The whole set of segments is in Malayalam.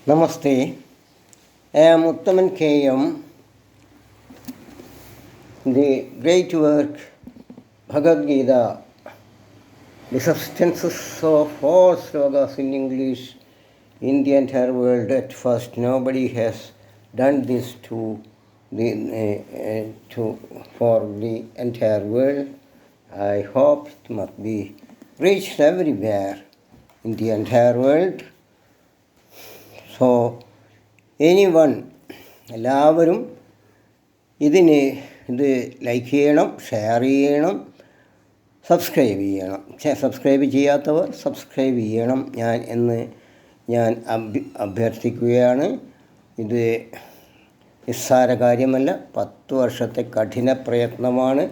Namaste. I am Uttaman K.M. The great work Bhagavad Gita, the substances of all slogas in English in the entire world. At first, nobody has done this for the entire world. I hope it must be reached everywhere in the entire world. So എല്ലാവരും ഇത് ലൈക്ക് ചെയ്യണം, ഷെയർ ചെയ്യണം, സബ്സ്ക്രൈബ് ചെയ്യണം. സബ്സ്ക്രൈബ് ചെയ്യാത്തവർ സബ്സ്ക്രൈബ് ചെയ്യണം ഞാൻ അഭ്യർത്ഥിക്കുകയാണ്. ഇത് നിസ്സാര കാര്യമല്ല, 10 വർഷത്തെ കഠിന പ്രയത്നമാണ്.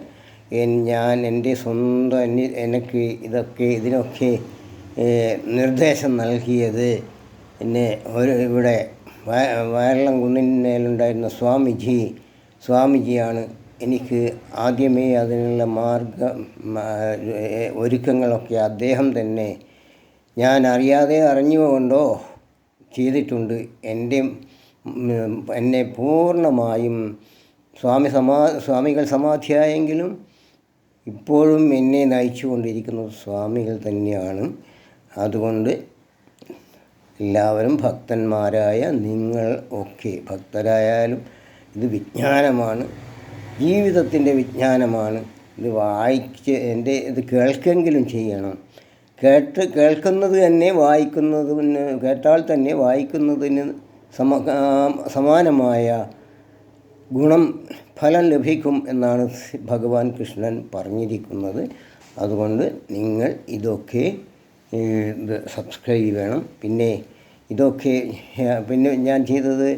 ഞാൻ എൻ്റെ സ്വന്തം എനിക്ക് ഇതിനൊക്കെ നിർദ്ദേശം നൽകിയത് എന്നെ ഇവിടെ വയർളം കുന്നിന്മേലുണ്ടായിരുന്ന സ്വാമിജിയാണ് എനിക്ക് ആദ്യമേ അതിനുള്ള ഒരുക്കങ്ങളൊക്കെ അദ്ദേഹം തന്നെ ഞാൻ അറിയാതെ അറിഞ്ഞുകൊണ്ടോ ചെയ്തിട്ടുണ്ട്. എന്നെ പൂർണ്ണമായും സ്വാമികൾ സമാധിയായെങ്കിലും ഇപ്പോഴും എന്നെ നയിച്ചു കൊണ്ടിരിക്കുന്നത് സ്വാമികൾ തന്നെയാണ്. അതുകൊണ്ട് എല്ലാവരും ഭക്തന്മാരായ നിങ്ങൾ ഭക്തരായാലും ഇത് ജീവിതത്തിൻ്റെ വിജ്ഞാനമാണ്. ഇത് കേൾക്കെങ്കിലും ചെയ്യണം. കേൾക്കുന്നത് തന്നെ കേട്ടാൽ തന്നെ വായിക്കുന്നതിന് സമാനമായ ഫലം ലഭിക്കും എന്നാണ് ഭഗവാൻ കൃഷ്ണൻ പറഞ്ഞിരിക്കുന്നത്. അതുകൊണ്ട് നിങ്ങൾ ഇതൊക്കെ സബ്സ്ക്രൈബ് ചെയ്യണം. പിന്നെ ഞാൻ ചെയ്തത്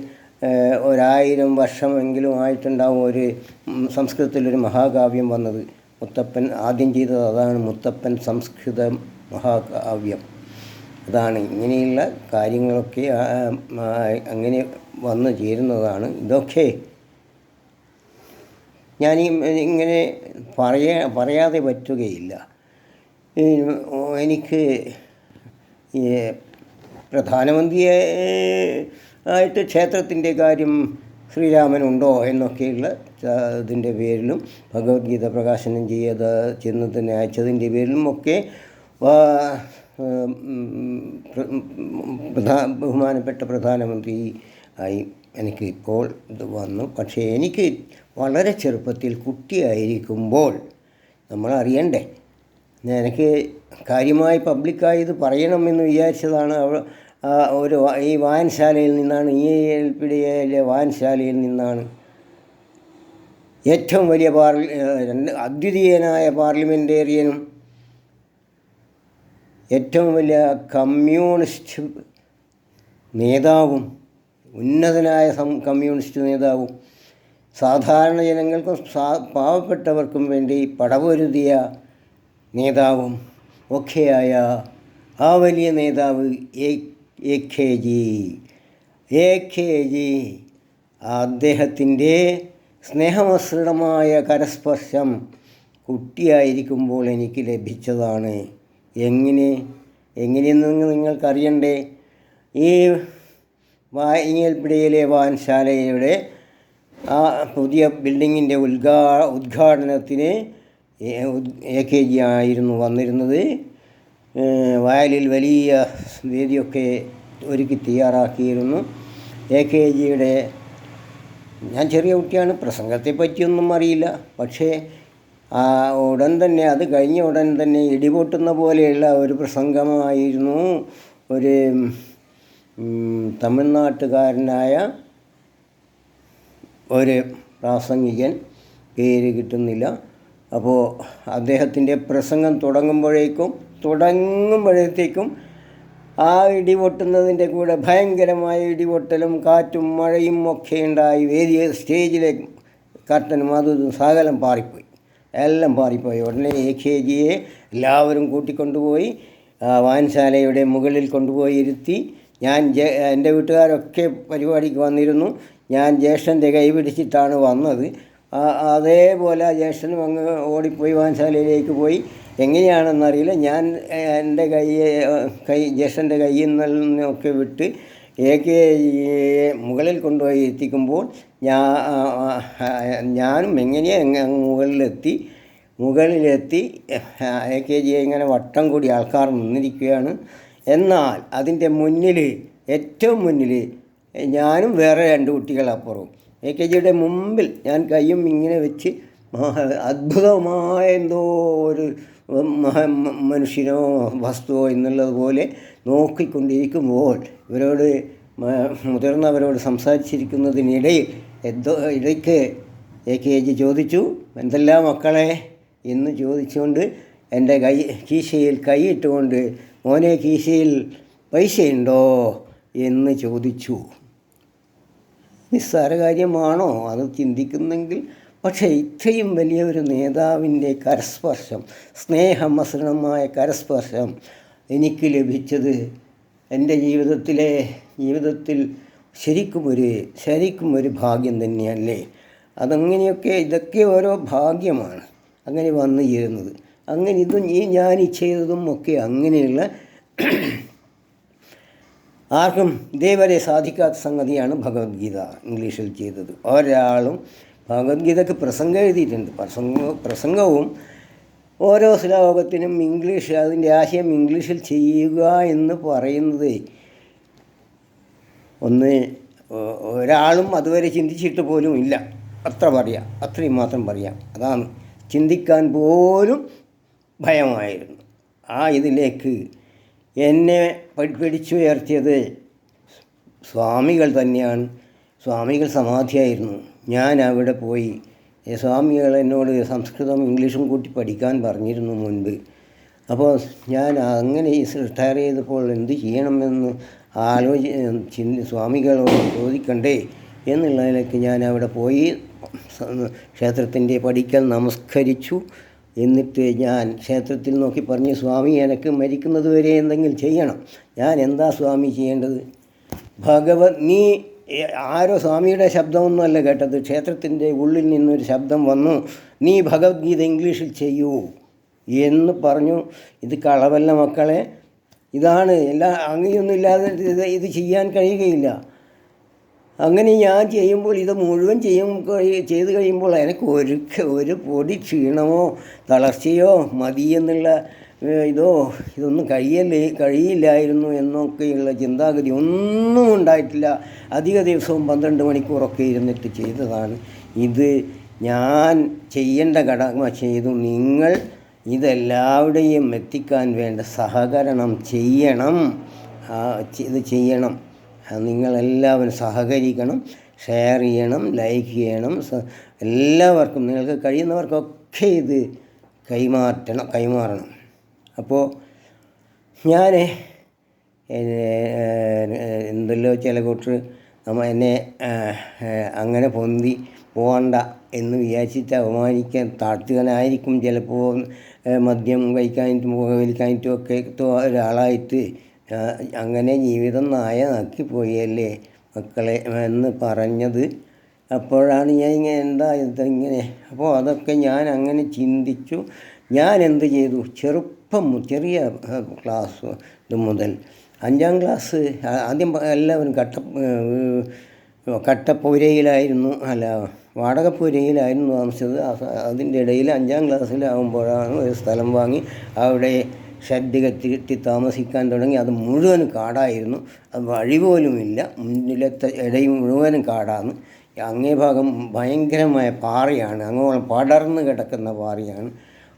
1000 വർഷമെങ്കിലും ആയിട്ടുണ്ടാവും സംസ്കൃതത്തിലൊരു മഹാകാവ്യം വന്നത്. മുത്തപ്പൻ ആദ്യം ചെയ്തത് അതാണ്, മുത്തപ്പൻ സംസ്കൃത മഹാകാവ്യം. അതാണ് ഇങ്ങനെയുള്ള കാര്യങ്ങളൊക്കെ അങ്ങനെ വന്നു ചേരുന്നതാണ്. ഇതൊക്കെ ഞാൻ ഇങ്ങനെ പറയാതെ പറ്റുകയില്ല. എനിക്ക് പ്രധാനമന്ത്രിയെ ആയിട്ട് ക്ഷേത്രത്തിൻ്റെ കാര്യം ശ്രീരാമനുണ്ടോ എന്നൊക്കെയുള്ള ഇതിൻ്റെ പേരിലും ഭഗവത്ഗീത പ്രകാശനം ചെന്നതിനെ അയച്ചതിൻ്റെ പേരിലും ഒക്കെ ബഹുമാനപ്പെട്ട പ്രധാനമന്ത്രി ആയി എനിക്ക് ഇപ്പോൾ ഇത് വന്നു. പക്ഷേ എനിക്ക് വളരെ ചെറുപ്പത്തിൽ കുട്ടിയായിരിക്കുമ്പോൾ നമ്മളറിയണ്ടേ, എനിക്ക് കാര്യമായി പബ്ലിക്കായി ഇത് പറയണമെന്ന് വിചാരിച്ചതാണ്. ഈ വായനശാലയിൽ നിന്നാണ്, EILPDAയിലെ വായനശാലയിൽ നിന്നാണ് ഏറ്റവും വലിയ അദ്വിതീയനായ പാർലമെൻറ്റേറിയനും ഏറ്റവും വലിയ കമ്മ്യൂണിസ്റ്റ് നേതാവും, ഉന്നതനായ കമ്മ്യൂണിസ്റ്റ് നേതാവും, സാധാരണ ജനങ്ങൾക്കും പാവപ്പെട്ടവർക്കും വേണ്ടി പടപൊരുതിയ നേതാവും ഒക്കെയായ ആ വലിയ നേതാവ് AKG അദ്ദേഹത്തിൻ്റെ സ്നേഹമസൃണമായ കരസ്പർശം കുട്ടിയായിരിക്കുമ്പോൾ എനിക്ക് ലഭിച്ചതാണ്. എങ്ങനെയെന്ന് നിങ്ങൾക്കറിയണ്ടേ? ഈ EILPDAയിലെ വായനശാലയുടെ ആ പുതിയ ബിൽഡിങ്ങിൻ്റെ ഉദ്ഘാടനത്തിന് AKG ആയിരുന്നു വന്നിരുന്നത്. വയലിൽ വലിയ വേദിയൊക്കെ ഒരുക്കി തയ്യാറാക്കിയിരുന്നു. AKGയുടെ ഞാൻ ചെറിയ കുട്ടിയാണ്, പ്രസംഗത്തെ പറ്റിയൊന്നും അറിയില്ല. പക്ഷേ അത് കഴിഞ്ഞ ഉടൻ തന്നെ ഇടിപൊട്ടുന്ന പോലെയുള്ള ഒരു പ്രസംഗമായിരുന്നു. ഒരു തമിഴ്നാട്ടുകാരനായ ഒരു പ്രാസംഗികൻ, പേര് കിട്ടുന്നില്ല. അപ്പോൾ അദ്ദേഹത്തിൻ്റെ പ്രസംഗം തുടങ്ങുമ്പോഴത്തേക്കും ആ ഇടിപൊട്ടുന്നതിൻ്റെ കൂടെ ഭയങ്കരമായ ഇടിപൊട്ടലും കാറ്റും മഴയും ഒക്കെ ഉണ്ടായി. സ്റ്റേജിലെ കർട്ടനും അതും സകലം എല്ലാം പാറിപ്പോയി. ഉടനെ AKGയെ എല്ലാവരും കൂട്ടിക്കൊണ്ടുപോയി വായനശാലയുടെ മുകളിൽ കൊണ്ടുപോയി ഇരുത്തി. എൻ്റെ വീട്ടുകാരൊക്കെ പരിപാടിക്ക് വന്നിരുന്നു. ഞാൻ ജ്യേഷ്ഠൻ്റെ കൈ പിടിച്ചിട്ടാണ് വന്നത്. അതേപോലെ ജ്യേഷ്ഠനും അങ്ങ് ഓടിപ്പോയി വായനശാലയിലേക്ക് പോയി. എങ്ങനെയാണെന്നറിയില്ല, ഞാൻ എൻ്റെ ജ്യേഷ്ഠൻ്റെ കയ്യിൽ നിന്നൊക്കെ വിട്ട് AKGയെ മുകളിൽ കൊണ്ടുപോയി എത്തിക്കുമ്പോൾ ഞാനും എങ്ങനെയാണ് മുകളിലെത്തി AKGയെ ഇങ്ങനെ വട്ടം കൂടി ആൾക്കാർ നിന്നിരിക്കുകയാണ്. എന്നാൽ അതിൻ്റെ മുന്നിൽ, ഏറ്റവും മുന്നിൽ ഞാനും വേറെ 2 കുട്ടികളപ്പുറവും. AKGയുടെ മുമ്പിൽ ഞാൻ കയ്യും ഇങ്ങനെ വെച്ച് അത്ഭുതമായ എന്തോ ഒരു മനുഷ്യനോ വസ്തുവോ എന്നുള്ളതുപോലെ നോക്കിക്കൊണ്ടിരിക്കുമ്പോൾ മുതിർന്നവരോട് സംസാരിച്ചിരിക്കുന്നതിനിടയിൽ ഇടയ്ക്ക് AKG ചോദിച്ചു, എന്തെല്ലാം മക്കളെ എന്ന് ചോദിച്ചുകൊണ്ട് എൻ്റെ കീശയിൽ കൈയിട്ടുകൊണ്ട്, മോനെ കീശയിൽ പൈസയുണ്ടോ എന്ന് ചോദിച്ചു. നിസ്സാര കാര്യമാണോ അത് ചിന്തിക്കുന്നെങ്കിൽ? പക്ഷേ ഇത്രയും വലിയ ഒരു നേതാവിൻ്റെ കരസ്പർശം, സ്നേഹമസൃണമായ കരസ്പർശം എനിക്ക് ലഭിച്ചത് എൻ്റെ ജീവിതത്തിൽ ശരിക്കും ഒരു ഭാഗ്യം തന്നെയല്ലേ. ഇതൊക്കെ ഓരോ ഭാഗ്യമാണ് അങ്ങനെ വന്നു ചേരുന്നത്. അങ്ങനെ ഞാൻ ചെയ്തതും ഒക്കെ അങ്ങനെയുള്ള ആർക്കും ഇതേവരെ സാധിക്കാത്ത സംഗതിയാണ് ഭഗവത്ഗീത ഇംഗ്ലീഷിൽ ചെയ്തത്. ഒരാളും ഭഗവത്ഗീതയ്ക്ക് പ്രസംഗം എഴുതിയിട്ടുണ്ട്. പ്രസംഗവും ഓരോ ശ്ലോകത്തിനും അതിൻ്റെ ആശയം ഇംഗ്ലീഷിൽ ചെയ്യുക എന്ന് പറയുന്നത് ഒരാളും അതുവരെ ചിന്തിച്ചിട്ട് പോലും ഇല്ല. അത്രയും മാത്രം പറയാം. അതാണ്, ചിന്തിക്കാൻ പോലും ഭയമായിരുന്നു. ഇതിലേക്ക് എന്നെ പിടിച്ചുയർത്തിയത് സ്വാമികൾ തന്നെയാണ്. സ്വാമികൾ സമാധിയായിരുന്നു. ഞാൻ അവിടെ പോയി, സ്വാമികൾ എന്നോട് സംസ്കൃതം ഇംഗ്ലീഷും കൂട്ടി പഠിക്കാൻ പറഞ്ഞിരുന്നു മുൻപ്. അപ്പോൾ ഞാൻ അങ്ങനെ റിട്ടയർ ചെയ്തപ്പോൾ എന്ത് ചെയ്യണമെന്ന് സ്വാമികളോട് ചോദിക്കണ്ടേ എന്നുള്ളതിലേക്ക് ഞാൻ അവിടെ പോയി ക്ഷേത്രത്തിൻ്റെ പടിക്കൽ നമസ്കരിച്ചു. എന്നിട്ട് ഞാൻ ക്ഷേത്രത്തിൽ നോക്കി പറഞ്ഞു, സ്വാമി എനിക്ക് മരിക്കുന്നത് വരെ എന്തെങ്കിലും ചെയ്യണം. ഞാൻ എന്താ സ്വാമി ചെയ്യേണ്ടത്? നീ ആരോ സ്വാമിയുടെ ശബ്ദമൊന്നുമല്ല കേട്ടത്, ക്ഷേത്രത്തിൻ്റെ ഉള്ളിൽ നിന്നൊരു ശബ്ദം വന്നു, നീ ഭഗവത്ഗീത ഇംഗ്ലീഷിൽ ചെയ്യൂ എന്ന് പറഞ്ഞു. ഇത് കളവല്ല മക്കളെ, ഇതാണ് അങ്ങനെയൊന്നുമില്ലാതെ ഇത് ചെയ്യാൻ കഴിയുകയില്ല. അങ്ങനെ ഞാൻ ചെയ്യുമ്പോൾ ഇത് മുഴുവൻ ചെയ്ത് കഴിയുമ്പോൾ എനിക്ക് ഒരു പൊടി ക്ഷീണമോ തളർച്ചയോ മതിയെന്നുള്ള ഇതൊന്നും കഴിയില്ലായിരുന്നു എന്നൊക്കെയുള്ള ചിന്താഗതി ഒന്നും ഉണ്ടായിട്ടില്ല. അധിക ദിവസവും 12 മണിക്കൂറൊക്കെ ഇരുന്നിട്ട് ചെയ്തതാണ്. ഇത് ഞാൻ ചെയ്യേണ്ട കടമ ചെയ്തു. നിങ്ങൾ ഇതെല്ലാവരുടെയും എത്തിക്കാൻ വേണ്ട സഹകരണം ചെയ്യണം. ഇത് ചെയ്യണം. നിങ്ങളെല്ലാവരും സഹകരിക്കണം, ഷെയർ ചെയ്യണം, ലൈക്ക് ചെയ്യണം. എല്ലാവർക്കും, നിങ്ങൾക്ക് കഴിയുന്നവർക്കൊക്കെ ഇത് കൈമാറണം. അപ്പോൾ ഞാൻ എന്തല്ലോ ചില കൂട്ടർ എന്നെ അങ്ങനെ പൊന്തി പോകണ്ട എന്ന് വിചാരിച്ചിട്ട് അവമാനിക്കാൻ താഴ്ത്തുവാനായിരിക്കും ചിലപ്പോൾ മദ്യം കഴിക്കാനായിട്ടും പുകവലിക്കാനായിട്ടും ഒക്കെ ഒരാളായിട്ട് അങ്ങനെ ജീവിതം നാക്കിപ്പോയല്ലേ മക്കളെ എന്ന് പറഞ്ഞത്. അപ്പോഴാണ് ഞാൻ എന്താ ഇതിങ്ങനെ. അപ്പോൾ അതൊക്കെ ഞാൻ അങ്ങനെ ചിന്തിച്ചു. ഞാൻ എന്ത് ചെയ്തു? ചെറിയ ക്ലാസ് മുതൽ 5ാം ക്ലാസ് ആദ്യം എല്ലാവരും കട്ടപ്പുരയിലായിരുന്നു, വാടകപ്പുരയിലായിരുന്നു താമസിച്ചത്. അതിൻ്റെ ഇടയിൽ 5ാം ക്ലാസ്സിലാകുമ്പോഴാണ് ഒരു സ്ഥലം വാങ്ങി അവിടെ ഷെഡ് കെട്ടി താമസിക്കാൻ തുടങ്ങി. അത് മുഴുവൻ കാടായിരുന്നു, അത് വഴി പോലുമില്ല. മുന്നിലത്തെ ഇടയിൽ മുഴുവനും കാടാണ്. അങ്ങേ ഭാഗം ഭയങ്കരമായ പാറയാണ്, അങ്ങോളം പടർന്ന് കിടക്കുന്ന പാറയാണ്.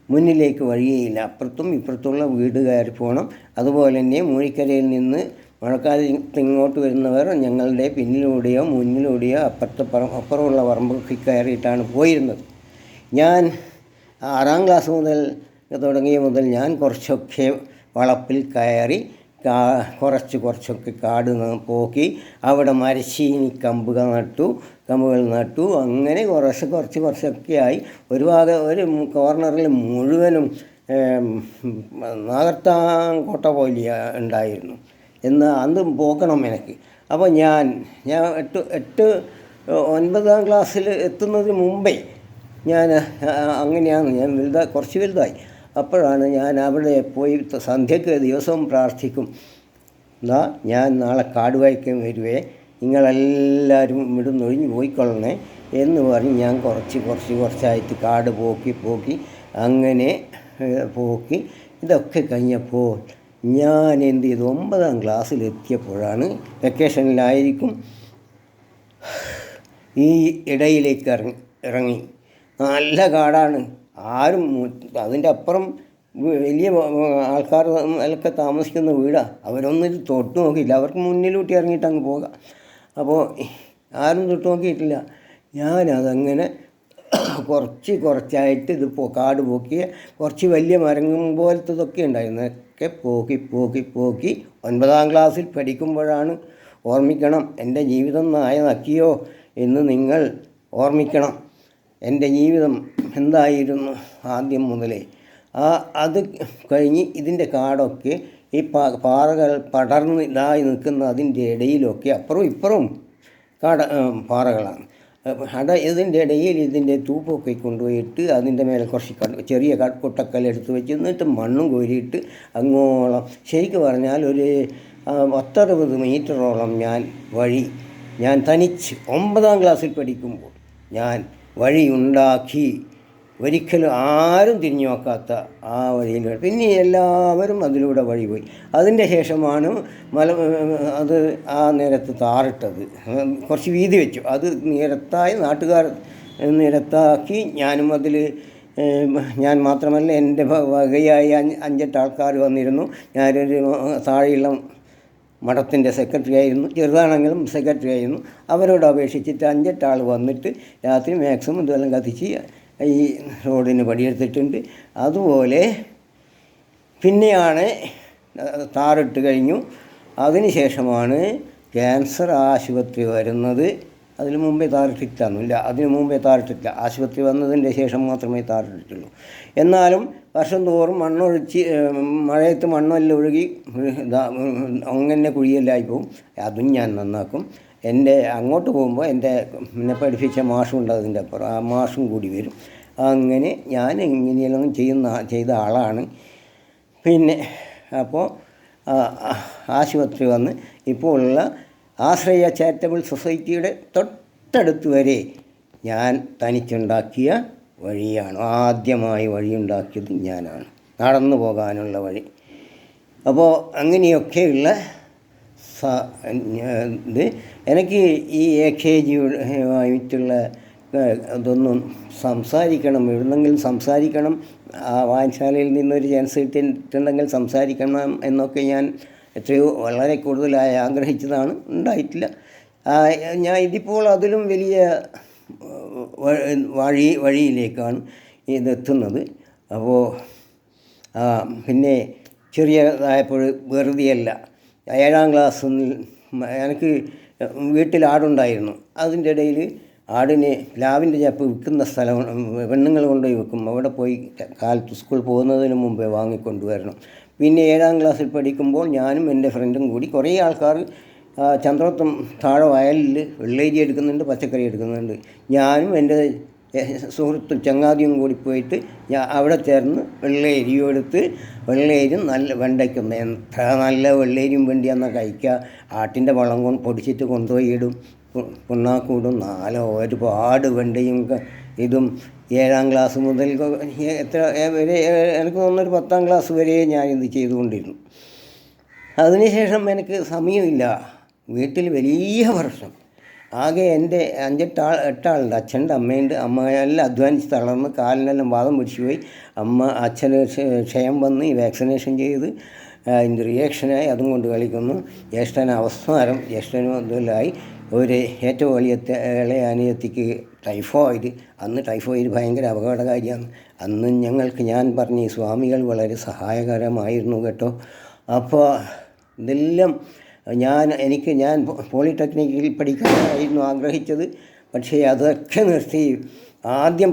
മുന്നിലേക്ക് വഴിയേയില്ല. അപ്പുറത്തും ഇപ്പുറത്തുള്ള വീട് കയറി പോകണം. അതുപോലെ തന്നെ മൂഴിക്കരയിൽ നിന്ന് മഴക്കാലത്ത് ഇങ്ങോട്ട് വരുന്നവർ ഞങ്ങളുടെ പിന്നിലൂടെയോ മുന്നിലൂടെയോ അപ്പുറമുള്ള പറമ്പൊക്കെ കയറിയിട്ടാണ് പോയിരുന്നത്. ഞാൻ 6ാം ക്ലാസ് മുതൽ ഞാൻ കുറച്ചൊക്കെ വളപ്പിൽ കയറി കുറച്ചൊക്കെ കാട് പോക്കി അവിടെ മരച്ചീനി കമ്പുകൾ നട്ടു. അങ്ങനെ കുറച്ചൊക്കെ ആയി. ഒരു കോർണറിൽ മുഴുവനും നാഗർത്താൻകോട്ട പോലെ ഉണ്ടായിരുന്നു. എന്നാൽ അതും പോക്കണം എനിക്ക്. അപ്പോൾ ഞാൻ 9ാം ക്ലാസ്സിൽ എത്തുന്നതിന് മുമ്പേ അങ്ങനെയാണ് ഞാൻ കുറച്ച് വലുതായി. അപ്പോഴാണ് ഞാൻ അവിടെ പോയി സന്ധ്യയ്ക്ക് ദിവസവും പ്രാർത്ഥിക്കും. എന്നാ ഞാൻ നാളെ കാട് വായിക്കാൻ വരുവേ, നിങ്ങളെല്ലാവരും ഇവിടുന്ന് ഒഴിഞ്ഞ് പോയിക്കൊള്ളണേ എന്ന് പറഞ്ഞ് ഞാൻ കുറച്ചായിട്ട് കാട് പോക്കി അങ്ങനെ പോക്കി ഇതൊക്കെ കഴിഞ്ഞപ്പോൾ ഞാൻ എന്ത് ചെയ്തു, 9ാം ക്ലാസ്സിലെത്തിയപ്പോഴാണ്, വെക്കേഷനിലായിരിക്കും, ഈ ഇടയിലേക്ക് ഇറങ്ങി. നല്ല കാടാണ്, ആരും അതിൻ്റെ അപ്പുറം വലിയ ആൾക്കാർ അതിലൊക്കെ താമസിക്കുന്ന വീടാണ്. അവരൊന്നും തൊട്ട് നോക്കിയില്ല, അവർക്ക് മുന്നിലൂട്ടി ഇറങ്ങിയിട്ട് അങ്ങ് പോകാം. അപ്പോൾ ആരും തൊട്ട് നോക്കിയിട്ടില്ല. ഞാനതങ്ങനെ കുറച്ചായിട്ട് കാട് പോക്കിയ കുറച്ച് വലിയ മരങ്ങും പോലത്തതൊക്കെ ഉണ്ടായിരുന്നു. ഒക്കെ പോക്കി 9ാം ക്ലാസ്സിൽ പഠിക്കുമ്പോഴാണ് ഓർമ്മിക്കണം, എൻ്റെ ജീവിതം നായ നക്കിയോ എന്ന് നിങ്ങൾ ഓർമ്മിക്കണം. എൻ്റെ ജീവിതം എന്തായിരുന്നു ആദ്യം മുതലേ. അത് കഴിഞ്ഞ് ഇതിൻ്റെ കാടൊക്കെ ഈ പാറകൾ പടർന്ന് ഇതായി നിൽക്കുന്ന അതിൻ്റെ ഇടയിലൊക്കെ അപ്പുറവും ഇപ്പുറവും പാറകളാണ്. ഇതിൻ്റെ ഇടയിൽ ഇതിൻ്റെ തൂപ്പൊക്കെ കൊണ്ടുപോയിട്ട് അതിൻ്റെ മേലെ കുറച്ച് ചെറിയ കൊട്ടക്കല്ലെടുത്ത് വെച്ച് എന്നിട്ട് മണ്ണും കോരിയിട്ട് അങ്ങോളം, ശരിക്കും പറഞ്ഞാൽ ഒരു 10-60 മീറ്ററോളം ഞാൻ തനിച്ച് 9ാം ക്ലാസ്സിൽ പഠിക്കുമ്പോൾ ഞാൻ വഴി ഉണ്ടാക്കി. ഒരിക്കലും ആരും തിരിഞ്ഞു നോക്കാത്ത ആ വഴിയിലൂടെ പിന്നെ എല്ലാവരും അതിലൂടെ വഴി പോയി. അതിൻ്റെ ശേഷമാണ് അത് ആ നേരത്ത് താറിട്ടത്, കുറച്ച് വീതി വെച്ചു. അത് നിരത്തായി നാട്ടുകാർ നിരത്താക്കി. ഞാനും അതിൽ ഞാൻ മാത്രമല്ല, എൻ്റെ വകയായി 5-8 ആൾക്കാർ വന്നിരുന്നു. ഞാനൊരു താഴെയുള്ള മഠത്തിൻ്റെ സെക്രട്ടറി ആയിരുന്നു, ചെറുതാണെങ്കിലും സെക്രട്ടറി ആയിരുന്നു. അവരോട് അപേക്ഷിച്ചിട്ട് 5-8 ആൾ വന്നിട്ട് രാത്രി മാക്സിമം ഇതെല്ലാം കത്തിച്ച് ഈ റോഡിന് പടിയെടുത്തിട്ടുണ്ട്. അതുപോലെ പിന്നെയാണ് താറിട്ട് കഴിഞ്ഞു. അതിന് ശേഷമാണ് ക്യാൻസർ ആശുപത്രി വരുന്നത്. അതിന് മുമ്പേ താറിട്ടിട്ടൊന്നുമില്ല, ആശുപത്രി വന്നതിൻ്റെ ശേഷം മാത്രമേ താറിട്ടിട്ടുള്ളൂ. എന്നാലും വർഷം തോറും മണ്ണൊഴിച്ച് മഴയത്ത് മണ്ണെല്ലാം ഒഴുകി അങ്ങനെ കുഴിയെല്ലായി പോവും. അതും ഞാൻ നന്നാക്കും. അങ്ങോട്ട് പോകുമ്പോൾ എന്നെ പഠിപ്പിച്ച മാഷുണ്ട്, അതിൻ്റെ അപ്പുറം ആ മാഷും കൂടി വരും. അങ്ങനെ ഞാൻ ഇങ്ങനെയെല്ലാം ചെയ്ത ആളാണ്. പിന്നെ അപ്പോൾ ആശുപത്രി വന്ന് ഇപ്പോൾ ഉള്ള ആശ്രയ ചാരിറ്റബിൾ സൊസൈറ്റിയുടെ തൊട്ടടുത്ത് വരെ ഞാൻ തനിച്ചുണ്ടാക്കിയ വഴിയാണ്. ആദ്യമായി വഴിയുണ്ടാക്കിയത് ഞാനാണ്, നടന്നു പോകാനുള്ള വഴി. അപ്പോൾ അങ്ങനെയൊക്കെയുള്ള ഇത് എനിക്ക് ഈ AKG-യുമായിട്ടുള്ള ഇതൊന്നും സംസാരിക്കണം, എവിടുന്നെങ്കിലും സംസാരിക്കണം, ആ വായനശാലയിൽ നിന്നൊരു ചാൻസ് കിട്ടിയിട്ടുണ്ടെങ്കിൽ സംസാരിക്കണം എന്നൊക്കെ ഞാൻ വളരെ കൂടുതലായി ആഗ്രഹിച്ചതാണ്. ഉണ്ടായിട്ടില്ല. ഞാൻ ഇതിപ്പോൾ അതിലും വലിയ വഴിയിലേക്കാണ് ഇതെത്തുന്നത്. അപ്പോൾ പിന്നെ ചെറിയതായപ്പോൾ വെറുതെയല്ല, 7ാം ക്ലാസ്സിൽ എനിക്ക് വീട്ടിൽ ആടുണ്ടായിരുന്നു. അതിൻ്റെ ഇടയിൽ ആടിനെ പ്ലാവിൻ്റെ ചപ്പ് വിൽക്കുന്ന സ്ഥലം പെണ്ണുങ്ങൾ കൊണ്ടുപോയി വെക്കും. അവിടെ പോയി കാലത്ത് സ്കൂൾ പോകുന്നതിന് മുമ്പേ വാങ്ങിക്കൊണ്ടുവരണം. പിന്നെ 7ാം ക്ലാസ്സിൽ പഠിക്കുമ്പോൾ ഞാനും എൻ്റെ ഫ്രണ്ടും കൂടി കുറേ ആൾക്കാർ ചന്ദ്രോത്തം താഴെ വയലിൽ വെള്ളേരി എടുക്കുന്നുണ്ട്, പച്ചക്കറി എടുക്കുന്നുണ്ട്. ഞാനും എൻ്റെ സുഹൃത്തും ചങ്ങാതിയും കൂടി പോയിട്ട് അവിടെ ചേർന്ന് വെള്ളേരിയും എടുത്ത്, വെള്ളേരിയും നല്ല വെണ്ടയ്ക്കും, എത്ര നല്ല വെള്ളേരിയും വേണ്ടിയാന്നാൽ കഴിക്കുക. ആട്ടിൻ്റെ വളം പൊടിച്ചിട്ട് കൊണ്ടുപോയി ഇടും, പുണ്ണാക്കൂടും. ഒരുപാട് വെണ്ടയും ഇതും 7ാം ക്ലാസ് മുതൽ എത്ര വരെ, എനിക്ക് തോന്നുന്നൊരു 10ാം ക്ലാസ് വരെ ഞാനിത് ചെയ്തുകൊണ്ടിരുന്നു. അതിനുശേഷം എനിക്ക് സമയമില്ല. വീട്ടിൽ വലിയ പ്രശ്നം. ആകെ എൻ്റെ 8 ആളുണ്ട്. അച്ഛൻ്റെ അമ്മയുണ്ട്. അമ്മ എല്ലാം അധ്വാനിച്ച് തളർന്ന് കാലിനെല്ലാം വാദം പിടിച്ചു പോയി. അച്ഛന് ക്ഷയം വന്ന് ഈ വാക്സിനേഷൻ ചെയ്ത് അതിൻ്റെ റിയാക്ഷനായി അതും കൊണ്ട് കളിക്കുന്നു. ജ്യേഷ്ഠനും അതുപോലായി. ഏറ്റവും ഇളയ അനിയത്തിക്ക് ടൈഫോയിഡ്. അന്ന് ടൈഫോയിഡ് ഭയങ്കര അപകടകാരിയാണ്. അന്ന് ഞാൻ പറഞ്ഞ ഈ സ്വാമികൾ വളരെ സഹായകരമായിരുന്നു കേട്ടോ. അപ്പോൾ ഇതെല്ലാം ഞാൻ പോളിടെക്നിക്കിൽ പഠിക്കാനായിരുന്നു ആഗ്രഹിച്ചത്. പക്ഷേ അതൊക്കെ നിർത്തി. ആദ്യം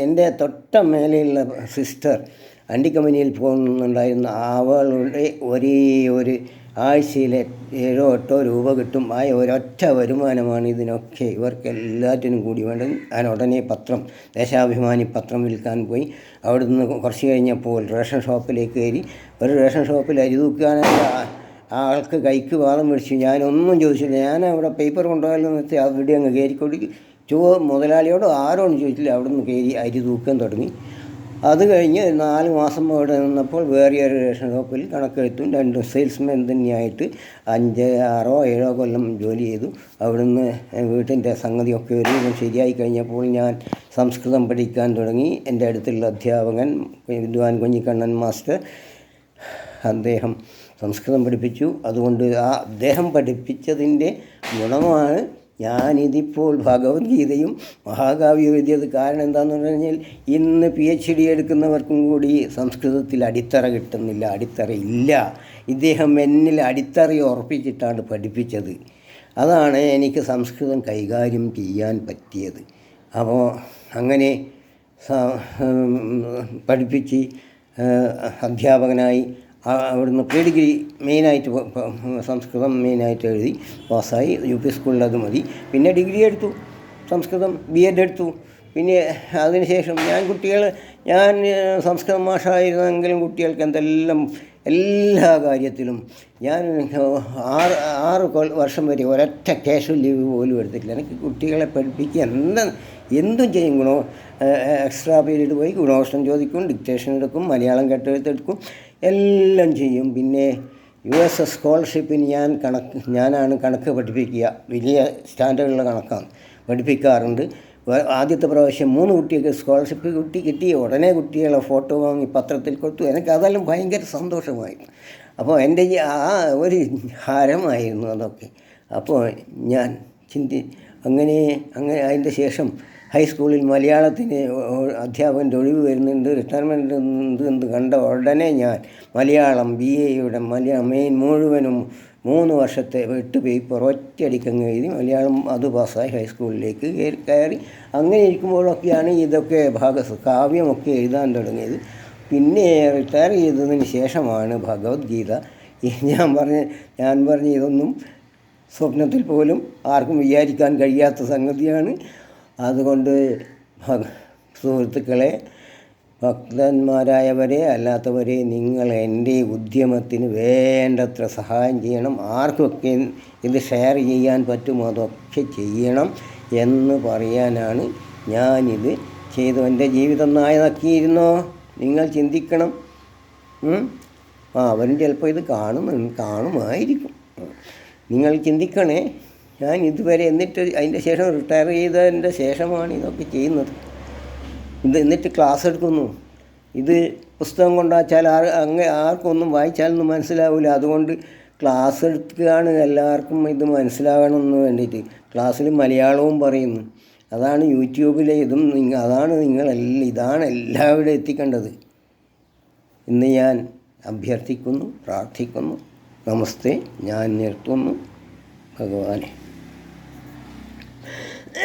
എൻ്റെ തൊട്ട മേലെയുള്ള സിസ്റ്റർ അണ്ടിക്കമ്പനിയിൽ പോകുന്നുണ്ടായിരുന്ന അവളുടെ ഒരു ആഴ്ചയിലെ 7-8 രൂപ കിട്ടും. ആ ഒരൊറ്റ വരുമാനമാണ് ഇതിനൊക്കെ ഇവർക്കെല്ലാറ്റിനും കൂടി വേണ്ടത്. ഞാൻ ഉടനെ ദേശാഭിമാനി പത്രം വിൽക്കാൻ പോയി. അവിടുന്ന് കുറച്ച് കഴിഞ്ഞപ്പോൾ റേഷൻ ഷോപ്പിലേക്ക് കയറി. ഒരു റേഷൻ ഷോപ്പിൽ അരി തൂക്കാനല്ല ആൾക്ക് കൈക്ക് വാദം പിടിച്ചു. ഞാനൊന്നും ചോദിച്ചില്ല. ഞാൻ അവിടെ പേപ്പർ കൊണ്ടുപോയാലെന്ന് വെച്ചാൽ അവിടെ അങ്ങ് കയറിക്കൊടി മുതലാളിയോട് ആരോടും ചോദിച്ചില്ല. അവിടെ നിന്ന് കയറി അരി തൂക്കാൻ തുടങ്ങി. അത് കഴിഞ്ഞ് 4 മാസം അവിടെ നിന്നപ്പോൾ വേറെ ഒരു റേഷൻ ഷോപ്പിൽ കണക്കെടുത്തും 2 സെയിൽസ്മാൻ തന്നെയായിട്ട് 5, 6, 7 കൊല്ലം ജോലി ചെയ്തു. അവിടുന്ന് വീട്ടിൻ്റെ സംഗതിയൊക്കെ ഒരു ശരിയായി കഴിഞ്ഞപ്പോൾ ഞാൻ സംസ്കൃതം പഠിക്കാൻ തുടങ്ങി. എൻ്റെ അടുത്തുള്ള അധ്യാപകൻ വിദ്വാൻ കുഞ്ഞിക്കണ്ണൻ മാസ്റ്റർ, അദ്ദേഹം സംസ്കൃതം പഠിപ്പിച്ചു. അതുകൊണ്ട് അദ്ദേഹം പഠിപ്പിച്ചതിൻ്റെ ഗുണമാണ് ഞാനിതിപ്പോൾ ഭഗവത്ഗീതയും മഹാകാവ്യം എഴുതിയത്. കാരണം എന്താണെന്ന് പറഞ്ഞാൽ ഇന്ന് PhD എടുക്കുന്നവർക്കും കൂടി സംസ്കൃതത്തിൽ അടിത്തറ കിട്ടുന്നില്ല, അടിത്തറ ഇല്ല. ഇദ്ദേഹം എന്നിൽ അടിത്തറ ഉറപ്പിച്ചിട്ടാണ് പഠിപ്പിച്ചത്. അതാണ് എനിക്ക് സംസ്കൃതം കൈകാര്യം ചെയ്യാൻ പറ്റിയത്. അപ്പോൾ അങ്ങനെ പഠിപ്പിച്ച് അധ്യാപകനായി അവിടുന്ന് പ്രീ ഡിഗ്രി മെയിനായിട്ട് സംസ്കൃതം മെയിനായിട്ട് എഴുതി പാസ്സായി. UP സ്കൂളിൽ അത് മതി. പിന്നെ ഡിഗ്രി എടുത്തു, സംസ്കൃതം BEd എടുത്തു. പിന്നെ അതിനുശേഷം ഞാൻ സംസ്കൃതം മാഷായിരുന്നെങ്കിലും കുട്ടികൾക്ക് എല്ലാ കാര്യത്തിലും ഞാൻ 6 വർഷം വരെ ഒരൊറ്റ ക്യാഷ്വൽ ലീവ് പോലും എടുത്തിട്ടില്ല. എനിക്ക് കുട്ടികളെ പഠിപ്പിക്കുക എന്തും ചെയ്യും. എക്സ്ട്രാ പീരീഡ് പോയി ഗുണദോഷം ചോദിക്കും, ഡിക്റ്റേഷൻ എടുക്കും, മലയാളം കേട്ടെഴുത്തെടുക്കും, എല്ലാം ചെയ്യും. പിന്നെ USS സ്കോളർഷിപ്പിന് ഞാനാണ് കണക്ക് പഠിപ്പിക്കുക. വലിയ സ്റ്റാൻഡേർഡുള്ള കണക്കാണ് പഠിപ്പിക്കാറുണ്ട്. ആദ്യത്തെ പ്രാവശ്യം 3 കുട്ടികൾക്ക് സ്കോളർഷിപ്പ് കിട്ടി. ഉടനെ കുട്ടികളെ ഫോട്ടോ വാങ്ങി പത്രത്തിൽ കൊടുത്തു. എനിക്ക് അതെല്ലാം ഭയങ്കര സന്തോഷമായി. അപ്പോൾ എൻ്റെ ഒരു ഹരമായിരുന്നു അതൊക്കെ. അപ്പോൾ ഞാൻ അങ്ങനെ അതിൻ്റെ ശേഷം ഹൈസ്കൂളിൽ മലയാളത്തിന് അധ്യാപകൻ്റെ ഒഴിവ് വരുന്നുണ്ട്, റിട്ടയർമെൻറ്റ് എന്ത് കണ്ട ഉടനെ ഞാൻ മലയാളം BAയുടെ മെയിൻ മുഴുവനും 3 വർഷത്തെ 8 പേപ്പർ ഒറ്റയടിക്കങ്ങ് എഴുതി മലയാളം അത് പാസ്സായി ഹൈസ്കൂളിലേക്ക് കയറി. അങ്ങനെ ഇരിക്കുമ്പോഴൊക്കെയാണ് ഇതൊക്കെ കാവ്യമൊക്കെ എഴുതാൻ തുടങ്ങിയത്. പിന്നെ റിട്ടയർ ചെയ്തതിന് ശേഷമാണ് ഭഗവത്ഗീത. ഞാൻ പറഞ്ഞ ഇതൊന്നും സ്വപ്നത്തിൽ പോലും ആർക്കും വിചാരിക്കാൻ കഴിയാത്ത സംഗതിയാണ്. അതുകൊണ്ട് സുഹൃത്തുക്കളെ, ഭക്തന്മാരായവരെ അല്ലാത്തവരെ, നിങ്ങൾ എൻ്റെ ഉദ്യമത്തിന് വേണ്ടത്ര സഹായം ചെയ്യണം. ആർക്കൊക്കെ ഇത് ഷെയർ ചെയ്യാൻ പറ്റുമോ അതൊക്കെ ചെയ്യണം എന്ന് പറയാനാണ് ഞാനിത് ചെയ്തു. എൻ്റെ ജീവിതം നായതാക്കിയിരുന്നോ നിങ്ങൾ ചിന്തിക്കണം. അവരും ചിലപ്പോൾ ഇത് കാണുമായിരിക്കും. നിങ്ങൾ ചിന്തിക്കണേ. ഞാൻ ഇതുവരെ അതിൻ്റെ ശേഷം റിട്ടയർ ചെയ്തതിൻ്റെ ശേഷമാണ് ഇതൊക്കെ ചെയ്യുന്നത്. എന്നിട്ട് ക്ലാസ് എടുക്കുന്നു. ഇത് പുസ്തകം കൊണ്ടുവച്ചാൽ ആർക്കൊന്നും വായിച്ചാലൊന്നും മനസ്സിലാവില്ല. അതുകൊണ്ട് ക്ലാസ് എടുക്കുകയാണ് എല്ലാവർക്കും ഇത് മനസ്സിലാകണമെന്ന് വേണ്ടിയിട്ട്. ക്ലാസ്സിൽ മലയാളവും പറയുന്നു. അതാണ് യൂട്യൂബിലെ ഇതാണ് എല്ലാവരും എത്തിക്കേണ്ടത് എന്ന് ഞാൻ അഭ്യർത്ഥിക്കുന്നു, പ്രാർത്ഥിക്കുന്നു. നമസ്തേ. ഞാൻ നിർത്തുന്നു. ഭഗവാനെ.